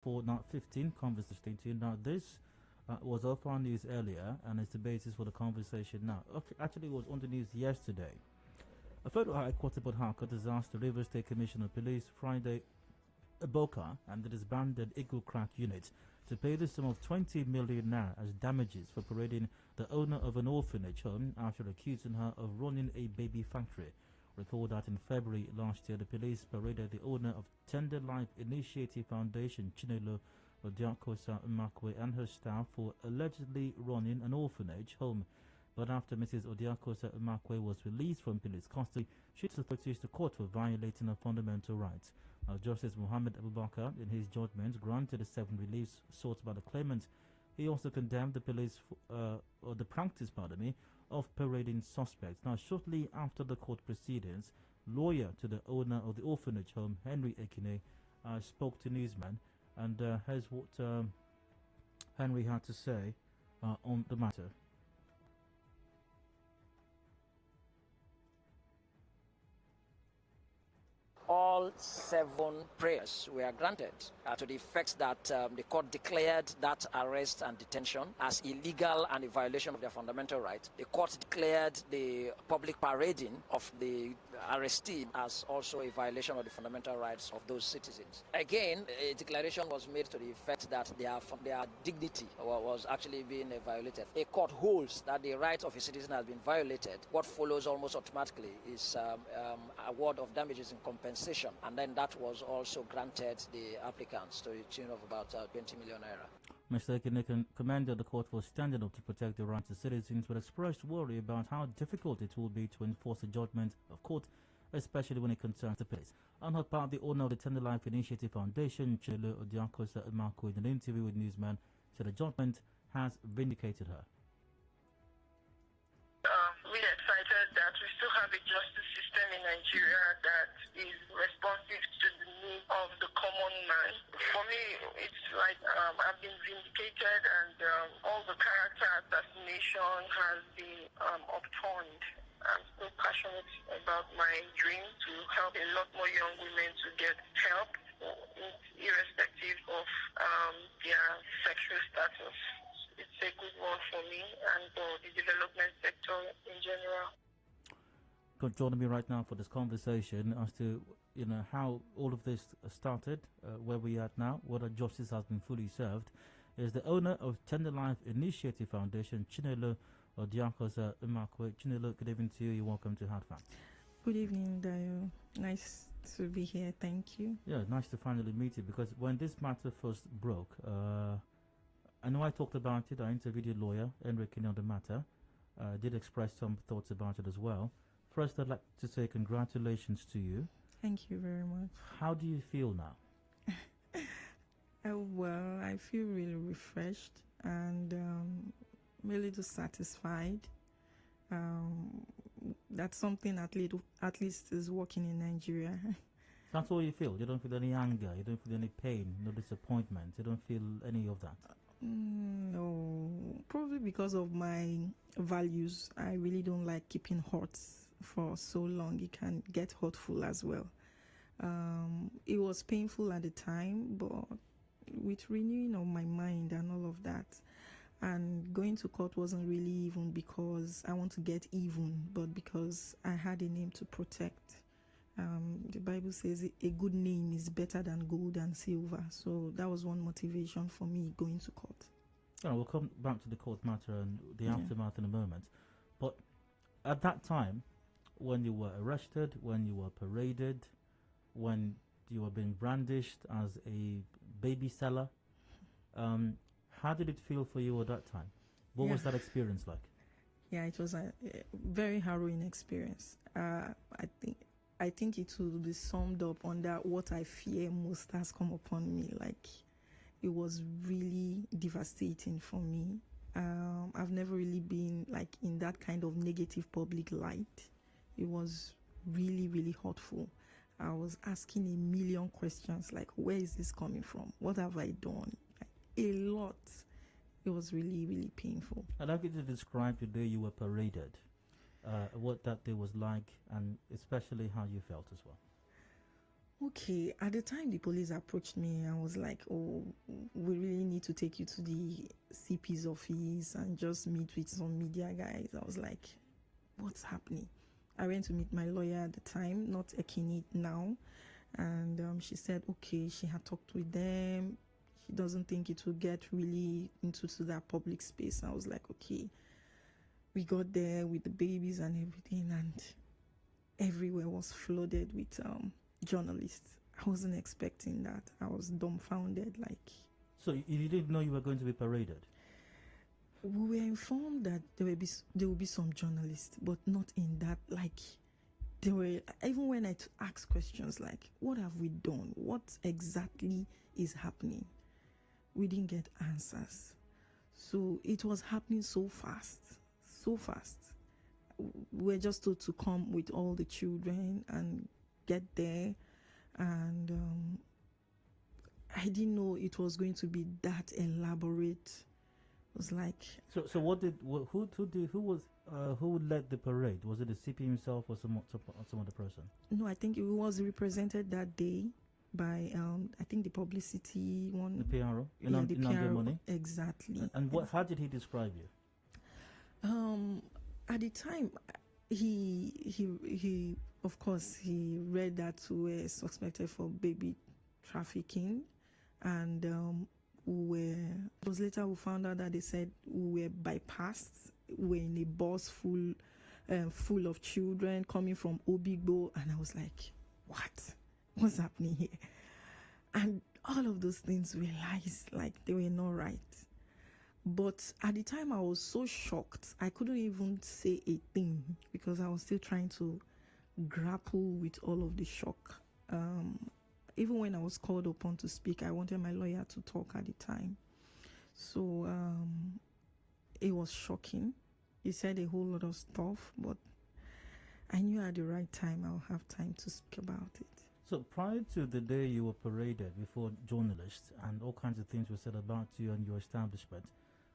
For now 15 conversation. Now this was off on news earlier and it's the basis for the conversation now. Okay, actually it was on the news yesterday. A federal high court about Harcourt has asked the Rivers State Commissioner of Police Friday Eboka and the disbanded Eagle Crack unit to pay the sum of 20 million naira as damages for parading the owner of an orphanage home after accusing her of running a baby factory. Recall that in February last year, the police paraded the owner of Tender Life Initiative Foundation, Chinelo, Odioakosa-Mmakwe, and her staff for allegedly running an orphanage home. But after Mrs. Odioakosa-Mmakwe was released from police custody, she took authorities to court for violating her fundamental rights. Justice Mohammed Eboka, in his judgment, granted the 7 reliefs sought by the claimant. He also condemned the police, or the practice, of parading suspects. Now, shortly after the court proceedings, lawyer to the owner of the orphanage home, Henry Ekine, spoke to newsmen, and here's what Henry had to say on the matter. All 7 prayers were granted to the effect that the court declared that arrest and detention as illegal and a violation of their fundamental rights. The court declared the public parading of the arrestee as also a violation of the fundamental rights of those citizens. Again, a declaration was made to the effect that their dignity was actually being violated. A court holds that the right of a citizen has been violated. What follows almost automatically is award of damages and compensation. And then that was also granted the applicants to the tune of about 20 million naira. Mr. Ekine commended the court for standing up to protect the rights of citizens, but expressed worry about how difficult it will be to enforce the judgment of court, especially when it concerns the police. On her part, the owner of the Tender Life Initiative Foundation, Chinelo, Odioakosa-Mmakwe, in an interview with newsmen, said the judgment has vindicated her. We're excited that we still have a justice system in Nigeria that is responsive to the needs of the common man. For me, it's like I've been vindicated and all the character assassination has been upturned. I'm so passionate about my dream to help a lot more young women to get help, irrespective of their sexual status. It's a good one for me and for the development sector in general. Joining me right now for this conversation as to how all of this started, where we are at now, whether justice has been fully served, is the owner of Tender Life Initiative Foundation, Chinelo Odioakosa-Mmakwe. Chinelo, good evening to you. You're welcome to Hard Facts. Good evening, Dayo. Nice to be here. Thank you. Yeah, nice to finally meet you, because when this matter first broke, I know I talked about it. I interviewed your lawyer, Ekine, on the matter. Did express some thoughts about it as well. First, I'd like to say congratulations to you. Thank you very much. How do you feel now? Well, I feel really refreshed and really just satisfied. That's something at least is working in Nigeria. That's all you feel? You don't feel any anger? You don't feel any pain? No disappointment? You don't feel any of that? No, probably because of my values. I really don't like keeping hurt for so long. It can get hurtful as well. It was painful at the time, but with renewing of my mind and all of that, and going to court wasn't really even because I want to get even, but because I had a name to protect. The Bible says a good name is better than gold and silver. So that was one motivation for me going to court. Yeah, we'll come back to the court matter and the aftermath in a moment. But at that time, when you were arrested, when you were paraded, when you were being brandished as a baby seller, how did it feel for you at that time? What was that experience like? Yeah, it was a very harrowing experience. I think it will be summed up under what I fear most has come upon me. Like, it was really devastating for me. I've never really been like in that kind of negative public light. It was really, really hurtful. I was asking a million questions like, where is this coming from? What have I done? Like, a lot. It was really, really painful. I'd like you to describe the day you were paraded. What that day was like, and especially how you felt as well. Okay, at the time the police approached me, I was like, oh, we really need to take you to the CP's office and just meet with some media guys. I was like, what's happening? I went to meet my lawyer at the time, not Ekine now, and she said, okay, she had talked with them. She doesn't think it will get really into that public space. I was like, okay. We got there with the babies and everything, and everywhere was flooded with journalists. I wasn't expecting that. I was dumbfounded. Like, so you didn't know you were going to be paraded? We were informed that there will be some journalists, but not in that. Like, there were, even when I asked questions like, what have we done? What exactly is happening? We didn't get answers. So it was happening so fast. We were just told to come with all the children and get there, and I didn't know it was going to be that elaborate. It was like, so who led the parade? Was it the CP himself or some other person? No, I think it was represented that day by I think the publicity one, the PRO, the PRO, money. Exactly. And how did he describe you? At the time, he of course he read that we were suspected for baby trafficking, and it was later we found out that they said we were bypassed. We were in a bus full of children coming from Obigbo, and I was like, what's happening here? And all of those things were lies, like they were not right. But at the time, I was so shocked. I couldn't even say a thing because I was still trying to grapple with all of the shock. Even when I was called upon to speak, I wanted my lawyer to talk at the time. So it was shocking. He said a whole lot of stuff, but I knew at the right time I'll have time to speak about it. So prior to the day you were paraded before journalists and all kinds of things were said about you and your establishment,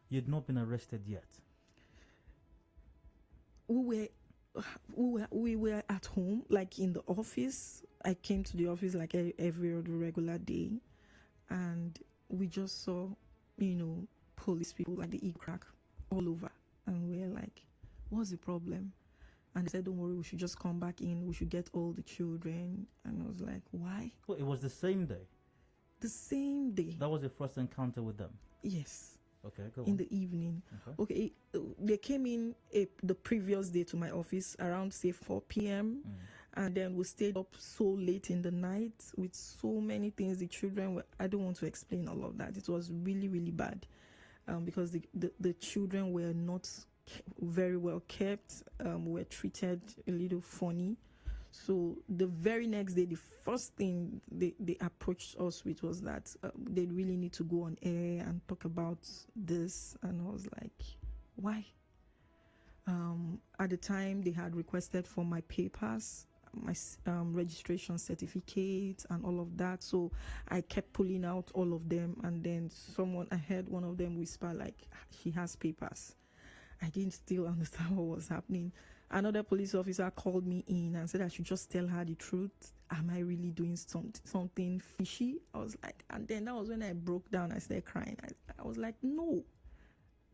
you'd not been arrested yet? We were at home, like in the office. I came to the office like every other regular day, and we just saw, police people like the e-crack all over, and we're like, what's the problem? And they said, don't worry, we should just come back in, we should get all the children. And I was like, why? Well, it was the same day? The same day. That was your first encounter with them? Yes. Okay, go on. In the evening. Okay, they came in the previous day to my office around, say, 4 p.m. And then we stayed up so late in the night with so many things. The children were, I don't want to explain all of that. It was really, really bad because the children were not very well kept, were treated a little funny. So the very next day, the first thing they approached us with was that they really need to go on air and talk about this. And I was like, why? At the time, they had requested for my papers, my registration certificate and all of that. So I kept pulling out all of them. And then I heard one of them whisper like, she has papers. I didn't still understand what was happening. Another police officer called me in and said I should just tell her the truth. Am I really doing something fishy? I was like, and then that was when I broke down. I started crying. I was like, no,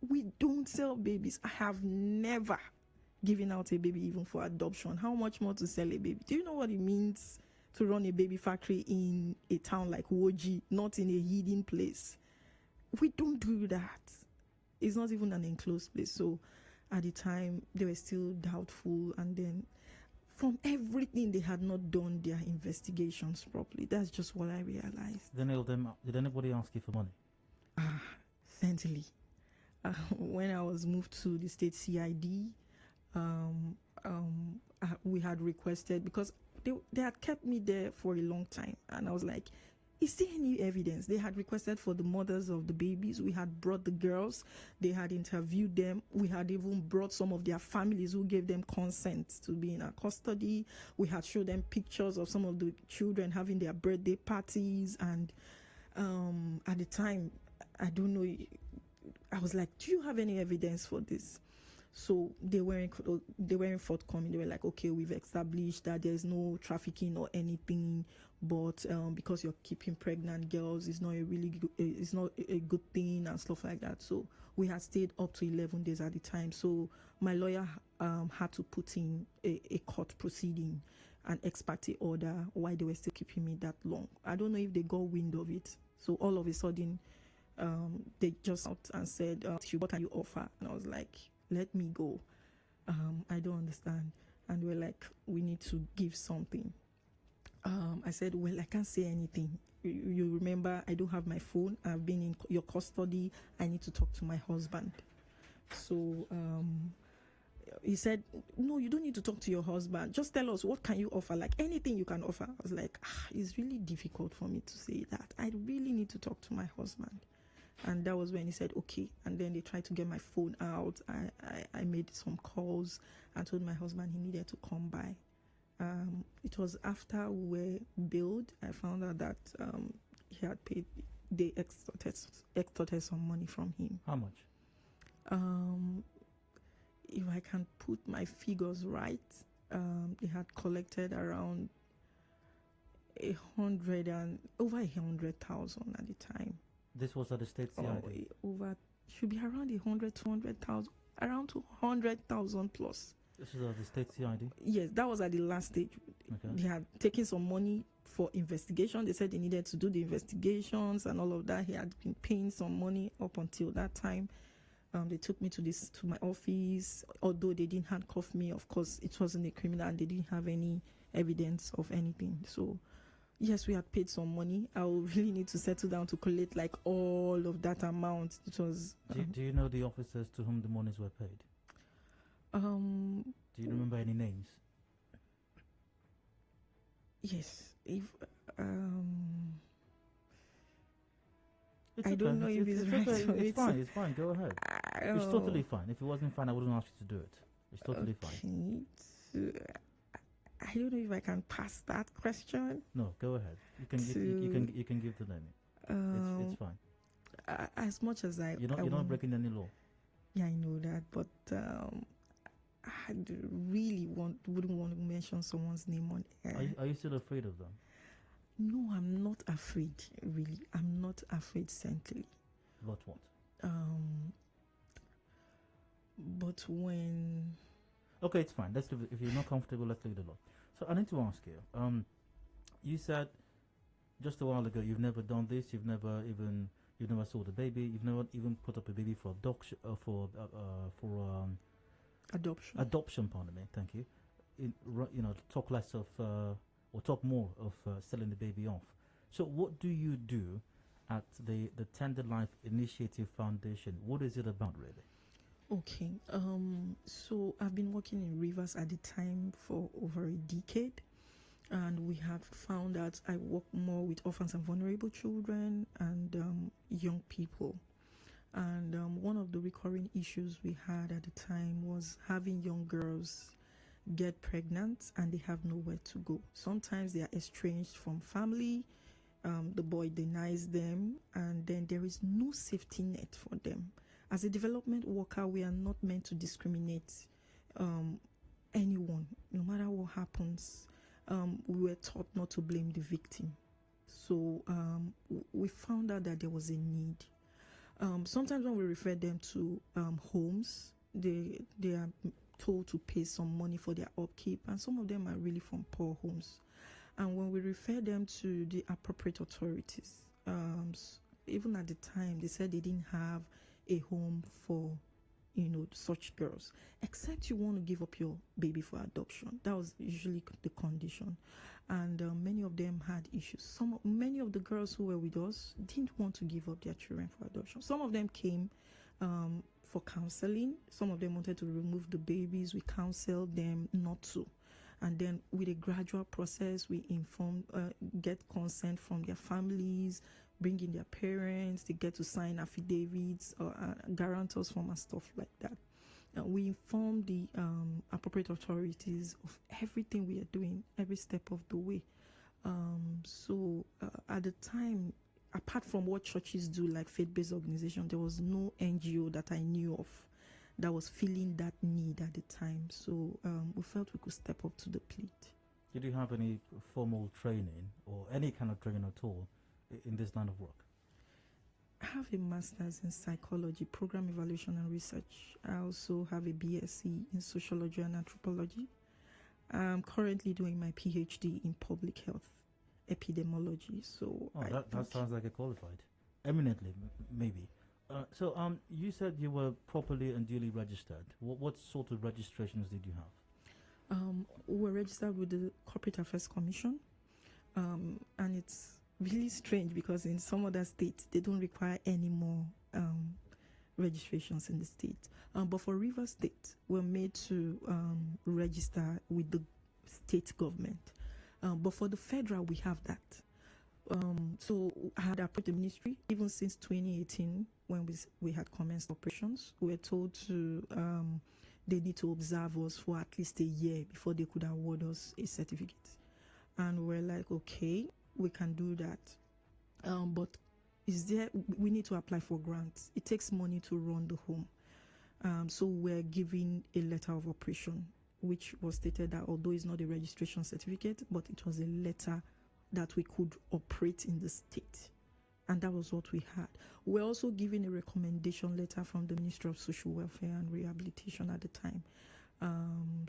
we don't sell babies. I have never given out a baby even for adoption. How much more to sell a baby? Do you know what it means to run a baby factory in a town like Woji, not in a hidden place? We don't do that. It's not even an enclosed place. So at the time, they were still doubtful. And then from everything, they had not done their investigations properly. That's just what I realized. Did anybody ask you for money? Certainly. When I was moved to the state CID, we had requested, because they had kept me there for a long time. And I was like, is there any evidence? They had requested for the mothers of the babies. We had brought the girls. They had interviewed them. We had even brought some of their families who gave them consent to be in our custody. We had showed them pictures of some of the children having their birthday parties. And at the time, I don't know, I was like, do you have any evidence for this? So they weren't forthcoming. They were like, okay, we've established that there's no trafficking or anything, but because you're keeping pregnant girls, it's not a good thing and stuff like that. So we had stayed up to 11 days at the time. So my lawyer had to put in a court proceeding, an ex parte order, why they were still keeping me that long. I don't know if they got wind of it. So all of a sudden, they just out and said, what can you offer? And I was like, let me go. I don't understand. And we're like, we need to give something. I said, well, I can't say anything. You remember, I don't have my phone. I've been in your custody. I need to talk to my husband. So he said, no, you don't need to talk to your husband. Just tell us, what can you offer? Like anything you can offer. I was like, it's really difficult for me to say that. I really need to talk to my husband. And that was when he said, okay. And then they tried to get my phone out. I made some calls and told my husband he needed to come by. It was after we were billed, I found out that he had paid, they extorted some money from him. How much? If I can put my figures right, they had collected around over 100,000 at the time. This was at the state CID? Should be around 200,000, around 200,000 plus. This is at the state CID? Yes, that was at the last stage. Okay. They had taken some money for investigation. They said they needed to do the investigations and all of that. He had been paying some money up until that time. They took me to my office, although they didn't handcuff me. Of course, it wasn't a criminal and they didn't have any evidence of anything. So yes, we had paid some money. I will really need to settle down to collect like all of that amount. It was. Do you know the officers to whom the monies were paid? Do you remember any names? Yes. If It's I okay. don't know if it's right. Okay. It's fine. It's fine. Go ahead. It's totally fine. If it wasn't fine, I wouldn't ask you to do it. It's totally fine. I don't know if I can pass that question. No, go ahead. You can give the name. It's fine. As much as you're not breaking any law. Yeah, I know that, but I really wouldn't want to mention someone's name on air. Are you still afraid of them? No, I'm not afraid. Really, I'm not afraid. Centrally. About what? But when. Okay, it's fine. Let's leave it. If you're not comfortable, let's leave it alone. So I need to ask you. You said just a while ago you've never done this. You've never sold a baby. You've never even put up a baby for adoption. Adoption. Adoption. Pardon me. Thank you. Talk less of or talk more of selling the baby off. So what do you do at the Tender Life Initiative Foundation? What is it about, really? Okay. So I've been working in Rivers at the time for over a decade, and we have found that I work more with orphans and vulnerable children and young people. And one of the recurring issues we had at the time was having young girls get pregnant and they have nowhere to go. Sometimes they are estranged from family. The boy denies them, and then there is no safety net for them. As a development worker, we are not meant to discriminate anyone, no matter what happens. We were taught not to blame the victim. So we found out that there was a need. Sometimes when we refer them to homes, they are told to pay some money for their upkeep, and some of them are really from poor homes. And when we refer them to the appropriate authorities, even at the time, they said they didn't have a home for such girls, except you want to give up your baby for adoption. That was usually the condition. And many of them had issues. Many of the girls who were with us didn't want to give up their children for adoption. Some of them came for counseling. Some of them wanted to remove the babies. We counseled them not to. And then with a gradual process, we get consent from their families, bring in their parents, they get to sign affidavits or guarantors form and stuff like that. We inform the appropriate authorities of everything we are doing, every step of the way. So at the time, apart from what churches do, like faith-based organization, there was no NGO that I knew of that was feeling that need at the time. So we felt we could step up to the plate. Did you have any formal training or any kind of training at all in this line of work? I have a master's in psychology, program evaluation and research. I also have a BSc in sociology and anthropology. I'm currently doing my PhD in public health epidemiology. So that sounds like a qualified, eminently maybe. So you said you were properly and duly registered. What sort of registrations did you have? We were registered with the Corporate Affairs Commission, and it's really strange because in some other states they don't require any more registrations in the state. But for Rivers State, we're made to register with the state government. But for the federal, we have that. So I had approached the ministry even since 2018 when we had commenced operations. We were told to they need to observe us for at least a year before they could award us a certificate. And we're like, okay, we can do that. But we need to apply for grants. It takes money to run the home. So we're given a letter of operation, which was stated that although it's not a registration certificate, but it was a letter that we could operate in the state. And that was what we had. We're also given a recommendation letter from the Ministry of Social Welfare and Rehabilitation at the time.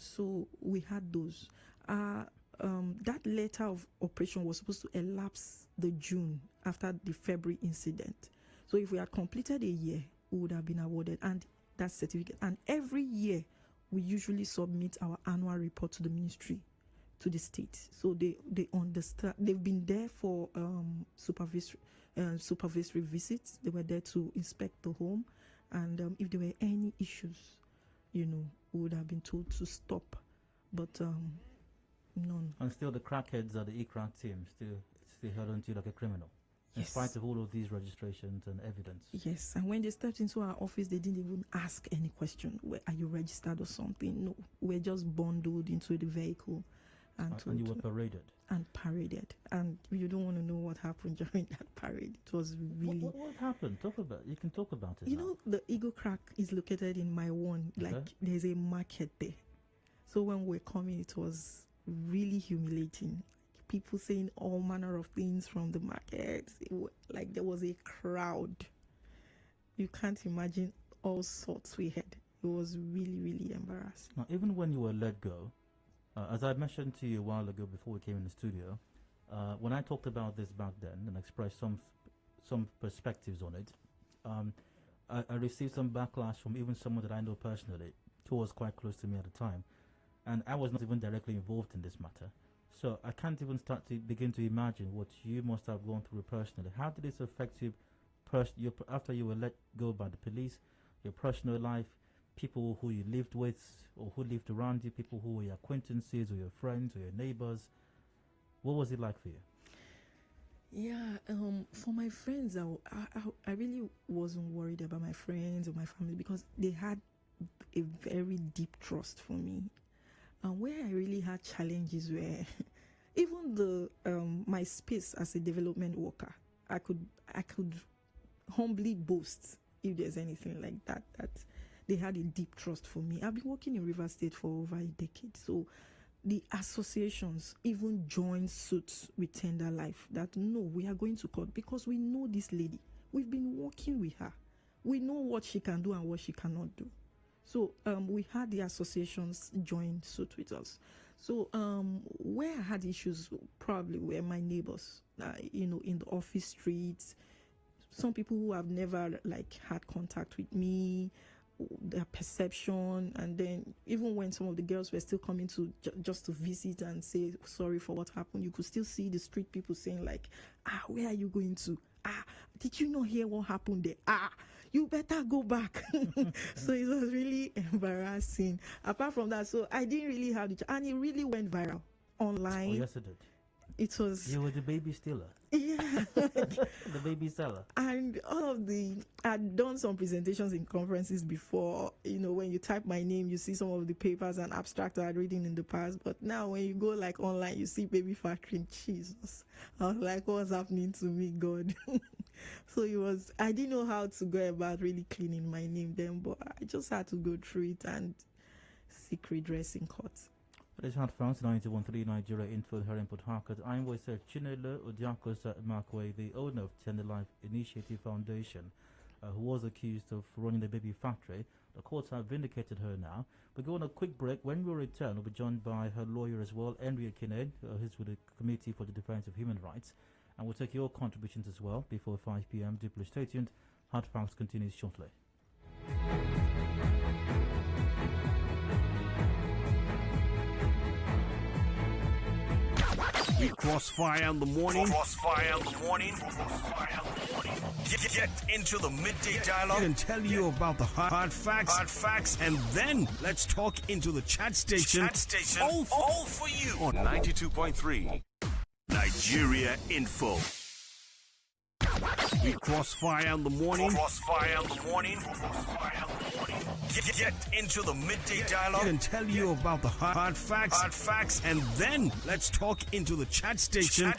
So we had those. That letter of operation was supposed to elapse the June after the February incident. So if we had completed a year, we would have been awarded and that certificate. And every year, we usually submit our annual report to the ministry, to the state. So they understand. They've been there for supervisory visits. They were there to inspect the home. And if there were any issues, we would have been told to stop. But none. And still the crackheads at the ECRAC team still held on to you like a criminal. In spite of all of these registrations and evidence. Yes, and when they stepped into our office, they didn't even ask any question. Are you registered or something? No, we're just bundled into the vehicle. And you were paraded? And paraded. And you don't want to know what happened during that parade. It was really... What happened? You can talk about it now. The Eboka is located in my one. Like, there's a market there. So when we're coming, it was really humiliating. People saying all manner of things from the markets. Like there was a crowd. You can't imagine all sorts we had. It was really, really embarrassing. Now, even when you were let go, as I mentioned to you a while ago before we came in the studio, when I talked about this back then and expressed some perspectives on it, I received some backlash from even someone that I know personally, who was quite close to me at the time, and I was not even directly involved in this matter. So I can't even begin to imagine what you must have gone through personally. How did this affect you after you were let go by the police, your personal life, people who you lived with or who lived around you, people who were your acquaintances or your friends or your neighbors? What was it like for you? Yeah, for my friends, I really wasn't worried about my friends or my family because they had a very deep trust for me. And where I really had challenges were even my space as a development worker. I could humbly boast if there's anything like that they had a deep trust for me. I've been working in Rivers State for over a decade, so the associations even joined suits with Tender Life that no, we are going to court because we know this lady. We've been working with her. We know what she can do and what she cannot do. So we had the associations join suit with us. So where I had issues probably were my neighbors, in the office streets. Some people who have never had contact with me, their perception, and then even when some of the girls were still coming to just to visit and say sorry for what happened, you could still see the street people saying where are you going to? Did you not hear what happened there? You better go back. So it was really embarrassing. Apart from that, so I didn't really have and it really went viral online. Oh, yes, it did. It was... You were the baby stealer. Yeah. The baby seller. And I'd done some presentations in conferences before. When you type my name, you see some of the papers and abstracts I had written in the past. But now when you go online, you see baby factory. Jesus. I was like, what's happening to me, God? So I didn't know how to go about really cleaning my name then, but I just had to go through it and seek redress in court. It is hard France 91.3 Nigeria Info Harcourt Harcourt. I'm with Chinelo Odioakosa-Mmakwe, the owner of Tender Life Initiative Foundation, who was accused of running the baby factory. The courts have vindicated her now. We'll go on a quick break. When we return, we'll be joined by her lawyer as well, Ekine, who's with the Committee for the Defense of Human Rights. And we'll take your contributions as well before 5 p.m. Do please stay tuned. Hard Facts continues shortly. We crossfire in the morning. Crossfire in the morning. Get into the midday dialogue and tell you about the hard facts, and then let's talk into the chat station. All for you on 92.3 Nigeria Info. We crossfire in the morning. Crossfire in the morning. Get into the midday dialogue and tell you about the hard facts, and then let's talk into the chat station.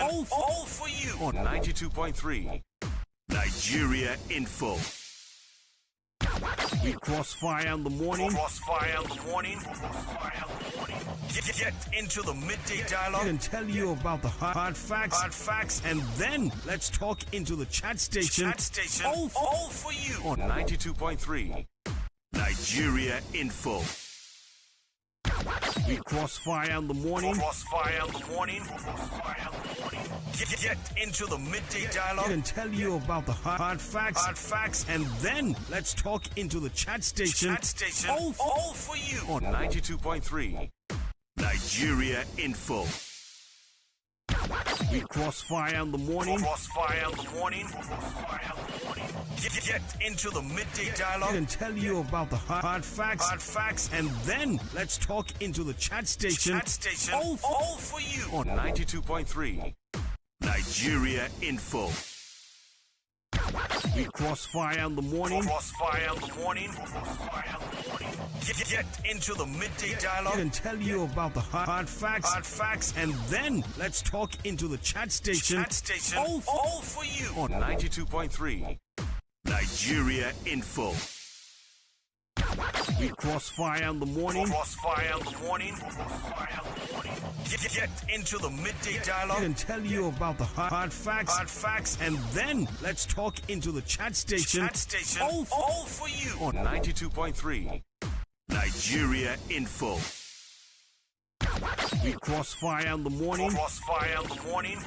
All for you on 92.3 Nigeria Info. We crossfire in the morning. Crossfire in the morning. Get into the midday dialogue and tell you about the hard facts, and then let's talk into the chat station. All for you on 92.3 Nigeria Info. We crossfire in the morning. Crossfire in the morning. Get into the midday dialogue and tell you about the hard facts, and then let's talk into the chat station. All for you on 92.3 Nigeria Info. We crossfire in the morning. Crossfire in the morning. Get into the midday dialogue and tell you about the hard facts, and then let's talk into the chat station. All for you on 92.3 Nigeria Info. We crossfire in the morning. Crossfire in the morning. Get into the midday dialogue and tell you about the hard facts, and then let's talk into the chat station. All for you on 92.3 Nigeria Info. We crossfire in the morning. Crossfire in the morning. Get into the midday dialogue and tell you about the hard facts, and then let's talk into the chat station. All for you on 92.3 Nigeria Info. We crossfire in the morning. Crossfire in the morning.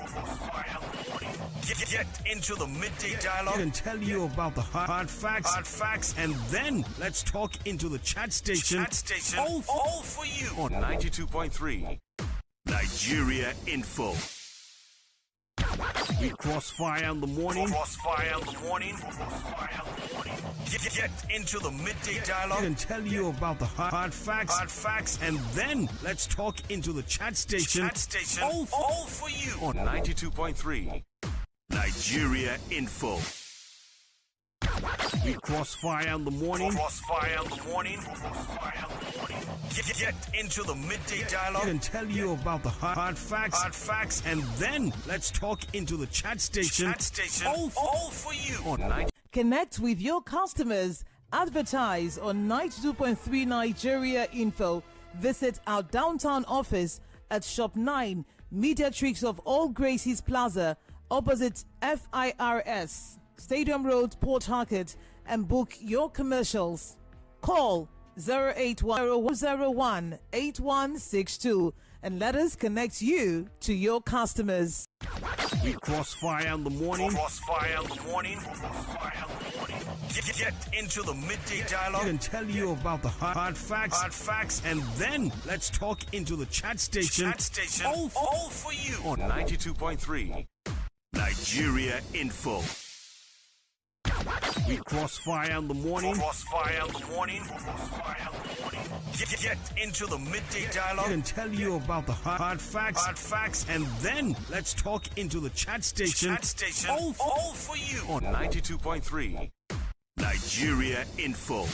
Get into the midday dialogue and tell you about the hard facts, and then let's talk into the chat station. All for you on 92.3 Nigeria Info. We crossfire in the morning. Crossfire in the morning. Get into the midday dialogue and tell you about the hard facts, and then let's talk into the chat station. All for you on 92.3 Nigeria Info. We crossfire in the morning. Crossfire in the morning. Get into the midday dialogue and tell you about the hard facts, and then let's talk into the chat station. All for you on 92. Connect with your customers. Advertise on 92.3 Nigeria Info. Visit our downtown office at Shop 9, Mediatrix of All Gracies Plaza, opposite FIRS, Stadium Road, Port Harcourt, and book your commercials. Call 081018162 and let us connect you to your customers. We crossfire in the morning. Crossfire in the morning. Get into the midday dialogue and tell you about the hard facts, and then let's talk into the chat station. All for you on 92.3 Nigeria Info. We crossfire in the morning. Crossfire in the morning. Get into the midday dialogue and tell you about the hard facts, and then let's talk into the chat station. All for you on 92.3 Nigeria Info.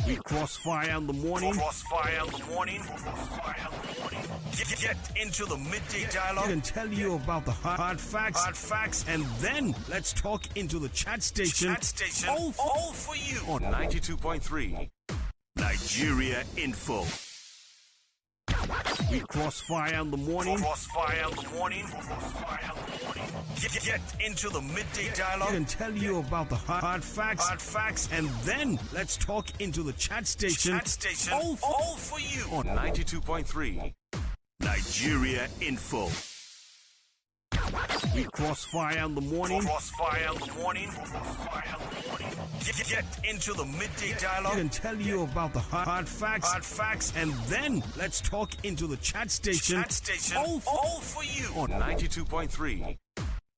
We crossfire in the morning. Crossfire in the morning. Get into the midday dialogue and tell you about the hard facts, and then let's talk into the chat station. All for you on 92.3 Nigeria Info. We crossfire in the morning. Get into the midday dialogue and tell you about the hard facts, and then let's talk into the chat station. All for you on 92.3 Nigeria Info. We crossfire in the morning. Get into the midday dialogue and tell you about the hard facts, and then let's talk into the chat station. All for you on 92.3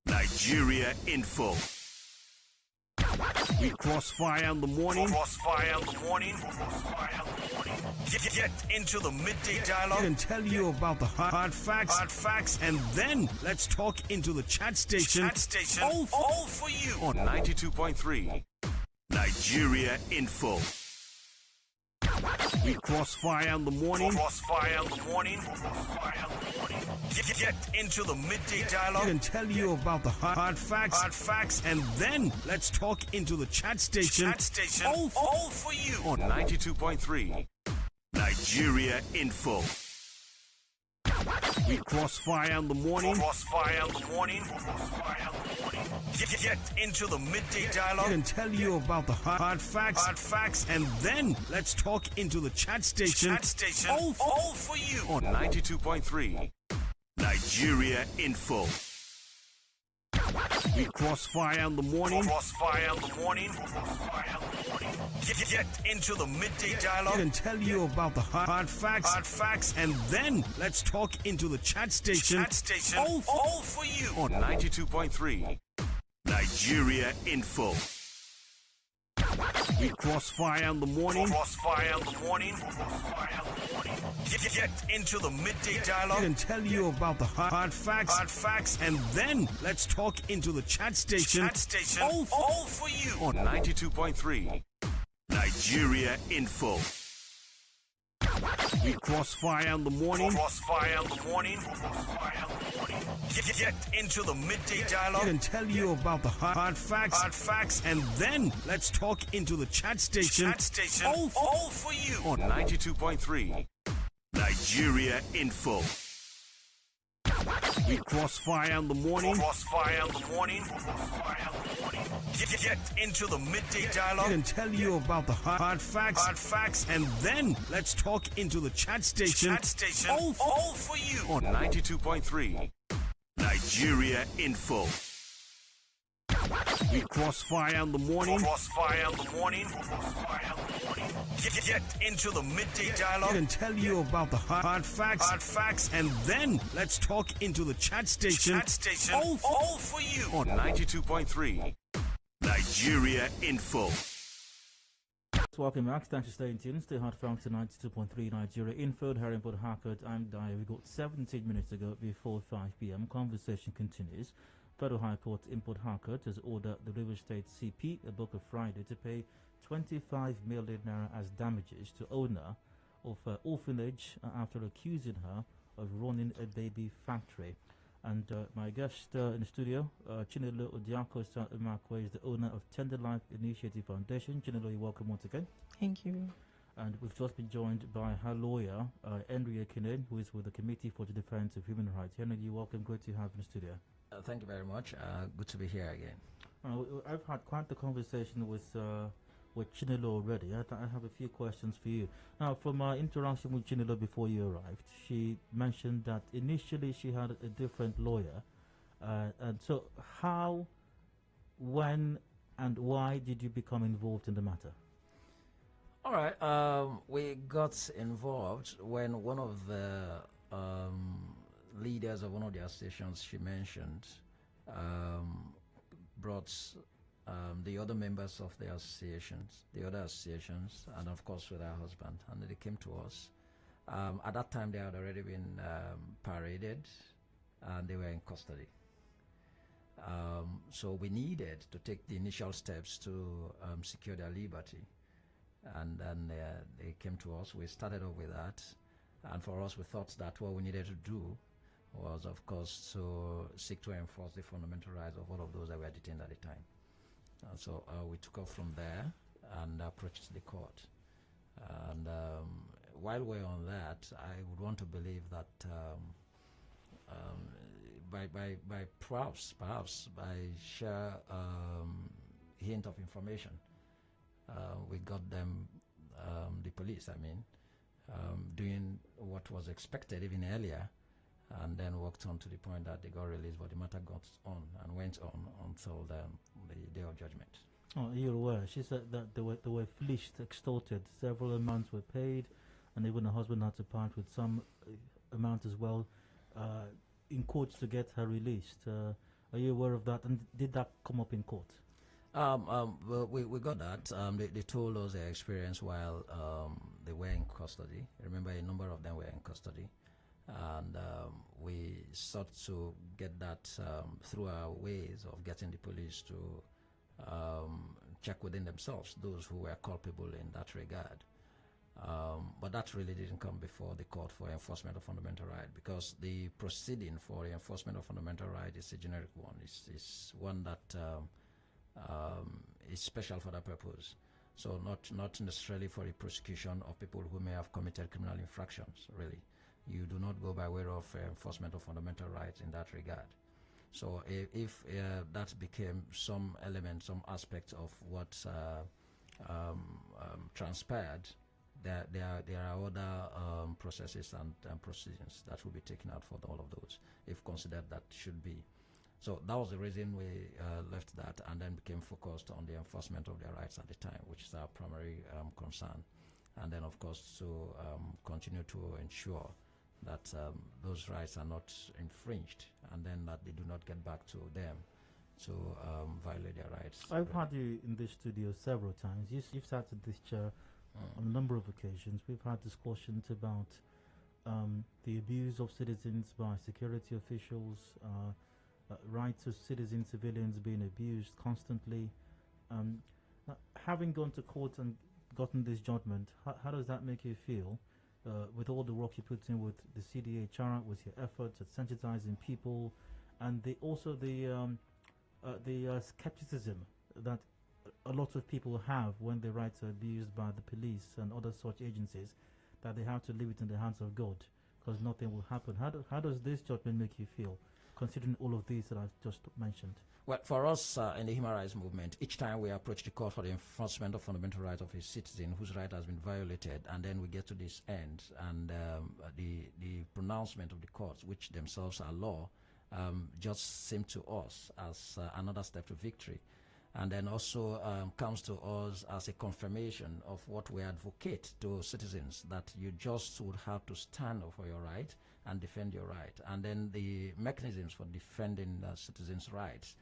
Nigeria Info. We crossfire in the morning. Get into the midday dialogue and tell you about the hard facts, and then let's talk into the chat station. All for you on 92.3 Nigeria Info. We crossfire in the morning. Get into the midday dialogue and tell you about the hard facts, and then let's talk into the chat station. All for you on 92.3 Nigeria Info. We crossfire in the morning. Get into the midday dialogue and tell you about the hard facts, and then let's talk into the chat station. All for you on 92.3 Nigeria Info. We crossfire in the morning. Get into the midday dialogue and tell you about the hard facts, and then let's talk into the chat station. All for you on 92.3 Nigeria Info. We crossfire in the morning. Get into the midday dialogue and tell you about the hard facts, and then let's talk into the chat station. All for you on 92.3 Nigeria Info. We crossfire in the morning. Get into the midday dialogue and tell you about the hard facts, and then let's talk into the chat station. All for you on 92.3 Nigeria Info. We crossfire in the morning. Get into the midday dialogue and tell you about the hard facts, and then let's talk into the chat station. All for you on 92.3 Nigeria Info. We crossfire in the morning. Get into the midday dialogue and tell you about the hard facts, and then let's talk into the chat station. All for you on 92.3 Nigeria Info. Welcome back. Thanks for staying tuned. Stay hard facts to 92.3 Nigeria Info. Harcourt. I'm Dai. We got 17 minutes to go before 5 p.m. Conversation continues. Federal High Court in Port Harcourt has ordered the River State CP, Eboka Friday, to pay 25 million naira as damages to owner of Orphanage after accusing her of running a baby factory. And my guest in the studio, Chinelo Odioakosa-Mmakwe, is the owner of Tender Life Initiative Foundation. Chinelo, you're welcome once again. Thank you. And we've just been joined by her lawyer, Ekine, who is with the Committee for the Defense of Human Rights. Henry, you're welcome. Great to have you in the studio. Thank you very much. Good to be here again. I've had quite the conversation with Chinelo already. I have a few questions for you. Now, from our interaction with Chinelo before you arrived, she mentioned that initially she had a different lawyer. And so how, when, and why did you become involved in the matter? All right. We got involved when one of the leaders of one of the associations she mentioned brought the other members of the other associations, and of course with her husband, and they came to us. At that time, they had already been paraded, and they were in custody. So we needed to take the initial steps to secure their liberty, and then they came to us. We started off with that. And for us, we thought that what we needed to do was, of course, to seek to enforce the fundamental rights of all of those that were detained at the time. So we took off from there and approached the court. And while we're on that, I would want to believe that by perhaps by sheer hint of information, we got them, the police, I mean, doing what was expected even earlier, and then worked on to the point that they got released, but the matter got on and went on until the day of judgment. Oh, you're aware. She said that they were fleeced, extorted. Several amounts were paid, and even the husband had to part with some amount as well in court to get her released. Are you aware of that? And did that come up in court? Well, we got that. They told us their experience while they were in custody. Remember, a number of them were in custody. And we sought to get that through our ways of getting the police to check within themselves, those who were culpable in that regard. But that really didn't come before the court for enforcement of fundamental right, because the proceeding for the enforcement of fundamental right is a generic one. It's one that is special for that purpose. So not necessarily for the prosecution of people who may have committed criminal infractions, really. You do not go by way of enforcement of fundamental rights in that regard. So if that became some element, some aspect of what transpired, there are other processes and proceedings that will be taken out for all of those, if considered that should be. So that was the reason we left that and then became focused on the enforcement of their rights at the time, which is our primary concern. And then, of course, to continue to ensure that those rights are not infringed, and then that they do not get back to them to violate their rights. I've had you in this studio several times. You've sat in this chair on a number of occasions. We've had discussions about the abuse of citizens by security officials, rights of citizens, civilians being abused constantly. Having gone to court and gotten this judgment, how does that make you feel? With all the work you put in with the CDHR, with your efforts at sensitizing people, and also the skepticism that a lot of people have when their rights are abused by the police and other such agencies, that they have to leave it in the hands of God because nothing will happen. How does this judgment make you feel, considering all of these that I've just mentioned? Well, for us in the human rights movement, each time we approach the court for the enforcement of fundamental rights of a citizen whose right has been violated, and then we get to this end, and the pronouncement of the courts, which themselves are law, just seem to us as another step to victory. And then also comes to us as a confirmation of what we advocate to citizens, that you just would have to stand up for your right and defend your right. And then the mechanisms for defending citizens' rights,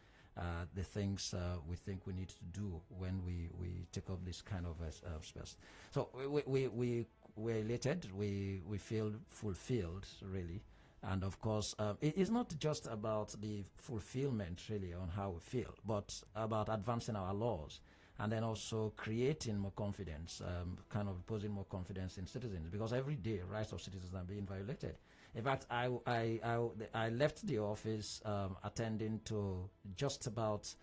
the things we think we need to do when we take up this kind of space. So we're elated, we feel fulfilled, really. And of course, it is not just about the fulfillment, really, on how we feel, but about advancing our laws and then also creating more confidence, kind of posing more confidence in citizens, because every day rights of citizens are being violated. In fact, I left the office attending to just about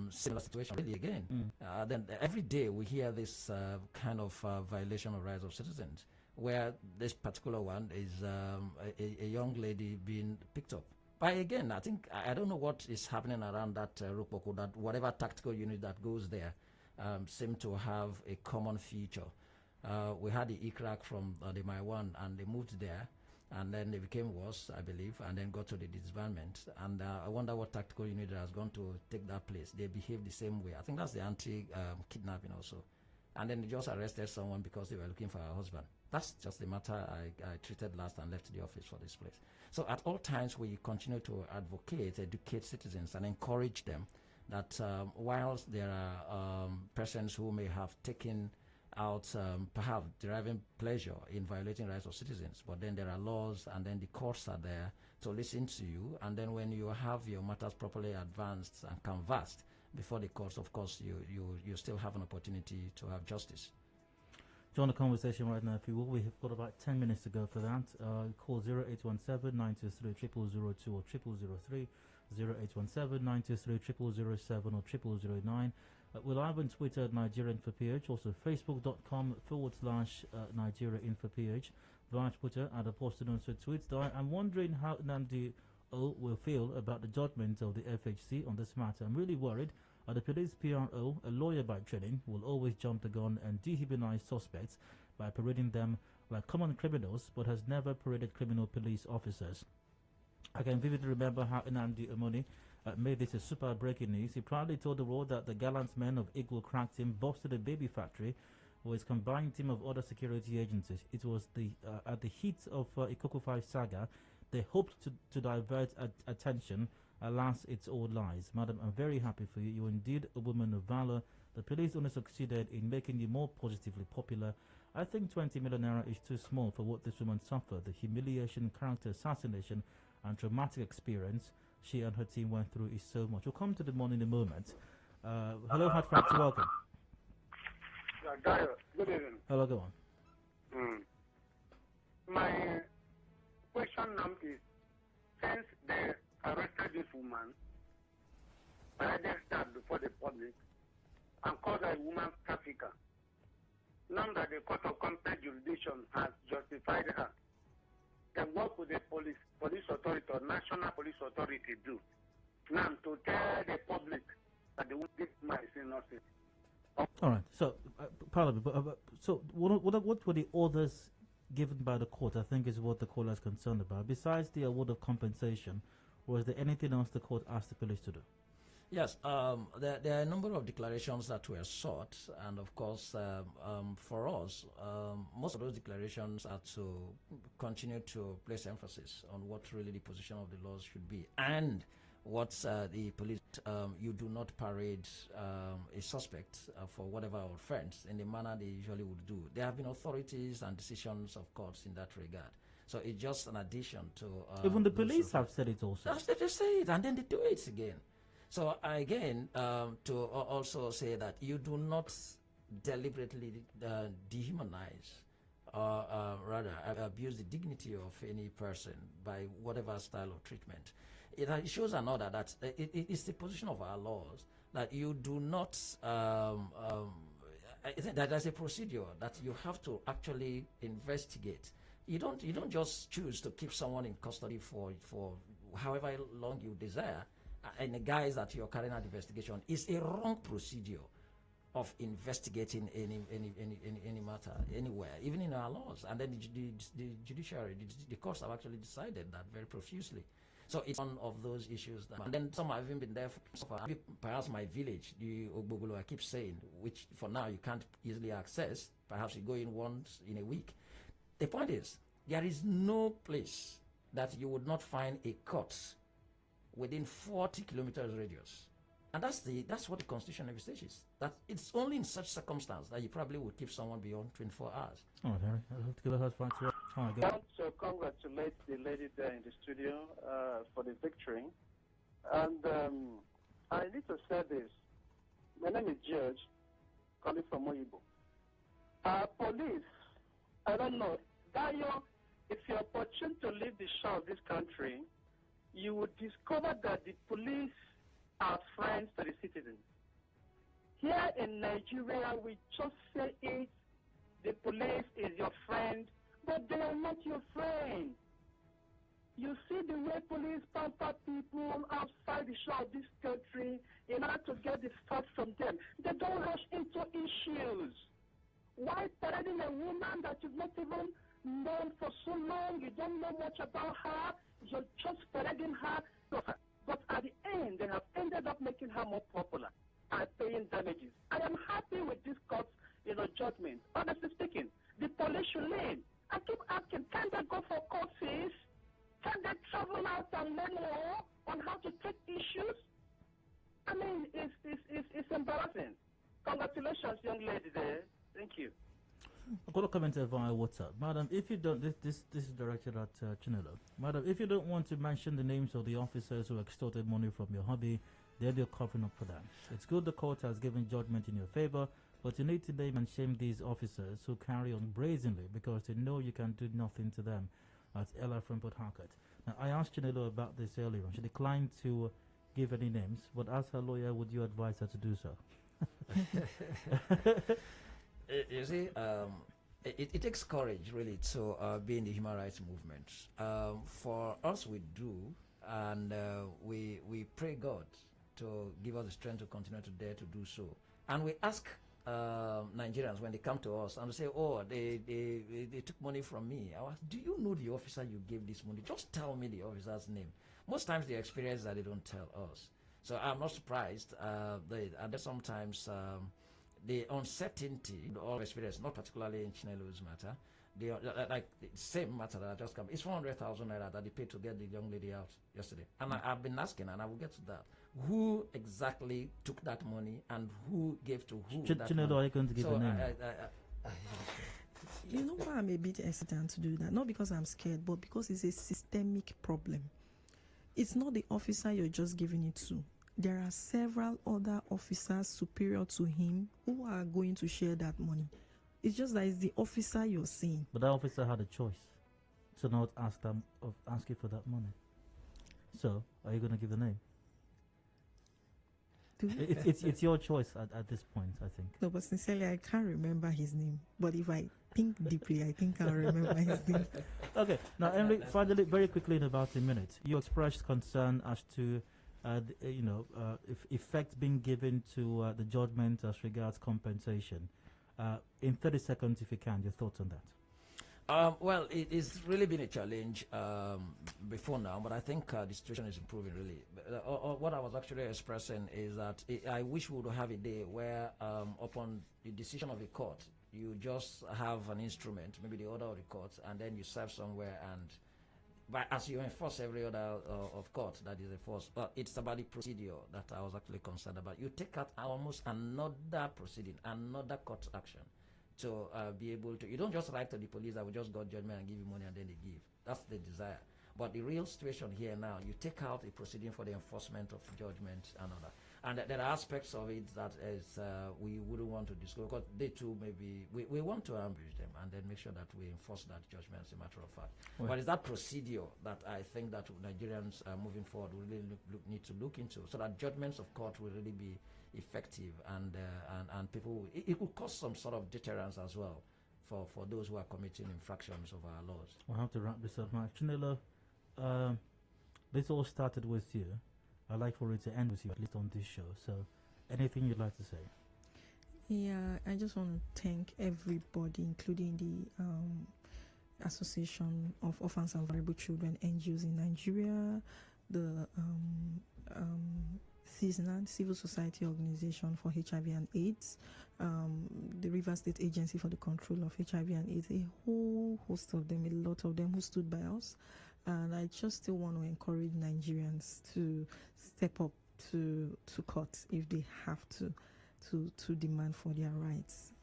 similar situation really again. Then every day we hear this kind of violation of rights of citizens, where this particular one is a young lady being picked up. But again, I don't know what is happening around that Rupoko, that whatever tactical unit that goes there seem to have a common feature. We had the ICRAC from the Maiwan, and they moved there, and then they became worse, I believe, and then got to the disbandment. And I wonder what tactical unit has gone to take that place. They behave the same way. I think that's the anti-kidnapping also. And then they just arrested someone because they were looking for her husband. That's just the matter I treated last and left the office for this place. So at all times, we continue to advocate, educate citizens, and encourage them that whilst there are persons who may have taken out, perhaps deriving pleasure in violating rights of citizens, but then there are laws, and then the courts are there to listen to you, and then when you have your matters properly advanced and canvassed before the courts, of course, you still have an opportunity to have justice. Join the conversation right now if you will. We have got about 10 minutes to go for that. Call 0817 923 0002 or 0003, 0817 923 0007 or 0009. We're live on Twitter at Nigeria Info PH, also facebook.com/Nigeria Info PH, via Twitter at Apostle Tweets. I'm wondering how Nnamdi O will feel about the judgment of the FHC on this matter. I'm really worried. The police PRO, a lawyer by training, will always jump the gun and dehumanize suspects by parading them like common criminals, but has never paraded criminal police officers. I can vividly remember how Nnamdi Omoni made this a super breaking news. He proudly told the world that the gallant men of Eagle crack team busted a baby factory with his combined team of other security agencies. It was at the heat of Ikoko 5 saga. They hoped to divert attention. Alas, it's all lies. Madam, I'm very happy for you. You're indeed a woman of valor. The police only succeeded in making you more positively popular. I think 20 million naira is too small for what this woman suffered. The humiliation, character assassination, and traumatic experience she and her team went through is so much. We'll come to the morning in a moment. Hello, Hard Facts, welcome. Good evening. Hello, go on. My question now is, since they arrested this woman, they stand before the public and called her a woman trafficker, now that the Court of Competent Jurisdiction has justified her, then what would the police authority or national police authority do now to tell the public that the woman is innocent? All right. So, so what were the orders given by the court? I think is what the caller is concerned about. Besides the award of compensation, was there anything else the court asked the police to do? Yes, there are a number of declarations that were sought, and of course, for us, most of those declarations are to continue to place emphasis on what really the position of the laws should be, and what the police, you do not parade a suspect for whatever offense in the manner they usually would do. There have been authorities and decisions of courts in that regard. So it's just an addition to... Even the police have said it also. They just say it, and then they do it again. So again, to also say that you do not deliberately dehumanize or rather abuse the dignity of any person by whatever style of treatment. It shows another that it is the position of our laws that you do not, I think that there's a procedure that you have to actually investigate. You don't just choose to keep someone in custody for however long you desire, and the guise that you're carrying out investigation is a wrong procedure of investigating any matter anywhere, even in our laws. And then the judiciary, the courts have actually decided that very profusely. So it's one of those issues that, and then some have even been there for perhaps my village, the Ogbogolo I keep saying, which for now you can't easily access. Perhaps you go in once in a week. The point is, there is no place that you would not find a court within 40 kilometers radius. And that's what the Constitution envisages. That it's only in such circumstance that you probably would keep someone beyond 24 hours. Oh, Harry, I'll have to give a hard fight to I want to congratulate the lady there in the studio for the victory. And I need to say this. My name is George, calling from Oyibo. Police, I don't know, Dayo, if you're opportune to leave the shore of this country, you would discover that the police are friends to the citizens. Here in Nigeria, we just say it, the police is your friend, but they are not your friend. You see the way police pamper people outside the shore of this country in order to get the facts from them. They don't rush into issues. Why parading a woman that you've not even known for so long, you don't know much about her, you're just parading her. But at the end, they have ended up making her more popular and paying damages. I am happy with this court's judgment. Honestly speaking, the police should learn. I keep asking, can they go for courses? Can they travel out and learn more on how to take issues? I mean, it's embarrassing. Congratulations, young lady there. Thank you. I've got a comment via WhatsApp. Madam, if you don't, this is directed at Chinelo. Madam, if you don't want to mention the names of the officers who extorted money from your hubby, they'll be covering up for that. It's good the court has given judgment in your favor, but you need to name and shame these officers who carry on brazenly because they know you can do nothing to them. That's Ella from Port Harcourt. Now, I asked Chinelo about this earlier on. She declined to give any names, but as her lawyer, would you advise her to do so? You see, it takes courage, really, to be in the human rights movement. For us, we do, and we pray God to give us the strength to continue to dare to do so. And we ask Nigerians when they come to us and say, oh, they took money from me. I ask, do you know the officer you gave this money? Just tell me the officer's name. Most times the experience that they don't tell us. So I'm not surprised. And sometimes the uncertainty, all experience, not particularly in Chinelo's matter, like the same matter that I just come, it's 400,000 naira that they paid to get the young lady out yesterday. And I've been asking, and I will get to that. Who exactly took that money and who gave to who? Chinelo, are you going to give a name? You know why I'm a bit hesitant to do that? Not because I'm scared, but because it's a systemic problem. It's not the officer you're just giving it to. There are several other officers superior to him who are going to share that money. It's just that it's the officer you're seeing. But that officer had a choice to not ask them of asking for that money. So, are you going to give the name? It's your choice at this point, I think. No, but sincerely, I can't remember his name. But if I think deeply, I think I'll remember his name. Okay. Now, Henry, finally, very quickly in about a minute, you expressed concern as to, if effect being given to the judgment as regards compensation. In 30 seconds, if you can, your thoughts on that. Well, it's really been a challenge before now, but I think the situation is improving, really. What I was actually expressing is that I wish we would have a day where, upon the decision of a court, you just have an instrument, maybe the order of the court, and then you serve somewhere, and as you enforce every order of court that is enforced, it's about the procedure that I was actually concerned about. You take out almost another proceeding, another court action, to be able to, you don't just write to the police that we just got judgment and give you money and then they give. That's the desire. But the real situation here now, you take out a proceeding for the enforcement of judgment and all that. And there are aspects of it that is, we wouldn't want to discuss, because they too maybe, we want to ambush them and then make sure that we enforce that judgment, as a matter of fact. Well, but it's that procedure that I think that Nigerians moving forward will really need to look into, so that judgments of court will really be effective, and people, it will cause some sort of deterrence as well for those who are committing infractions of our laws. We'll have to wrap this up now. Chinelo, this all started with you. I'd like for it to end with you, at least on this show. So, anything you'd like to say? Yeah, I just want to thank everybody, including the Association of Orphans and Vulnerable Children, NGOs in Nigeria, the CISNA, Civil Society Organization for HIV and AIDS, the Rivers State Agency for the Control of HIV and AIDS, a whole host of them, a lot of them who stood by us. And I just still want to encourage Nigerians to step up to court if they have to demand for their rights.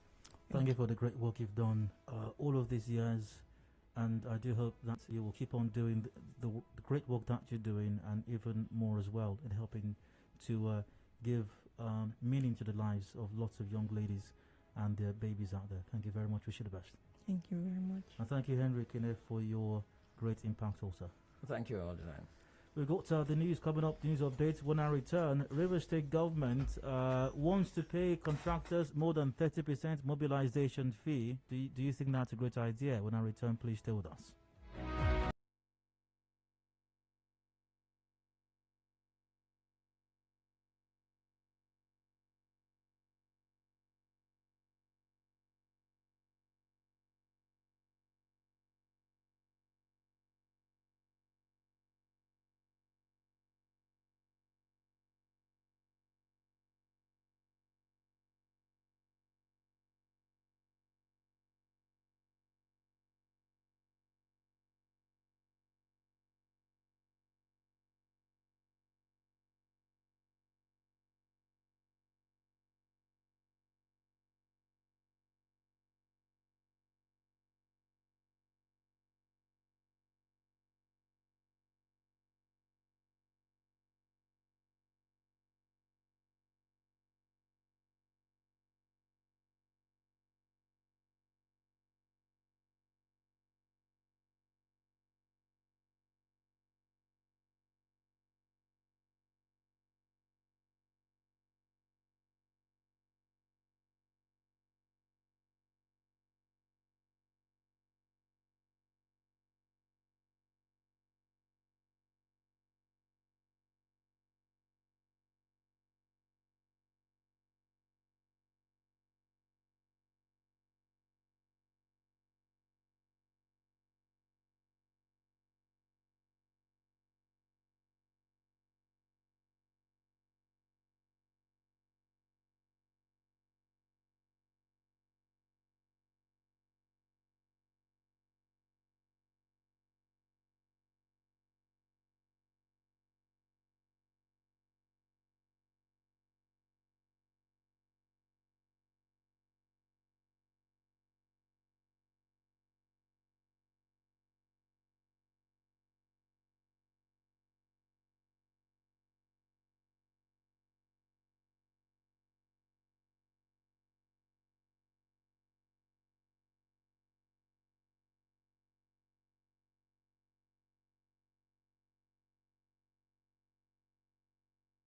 Thank you for the great work you've done all of these years, and I do hope that you will keep on doing the great work that you're doing, and even more as well, in helping to give meaning to the lives of lots of young ladies and their babies out there. Thank you very much. Wish you the best. Thank you very much. And thank you, Henry Ekine, for your great impact also. Thank you all the time. We've got the news coming up, news updates. When I return, Rivers State government wants to pay contractors more than 30% mobilization fee. Do you think that's a great idea? When I return, please stay with us.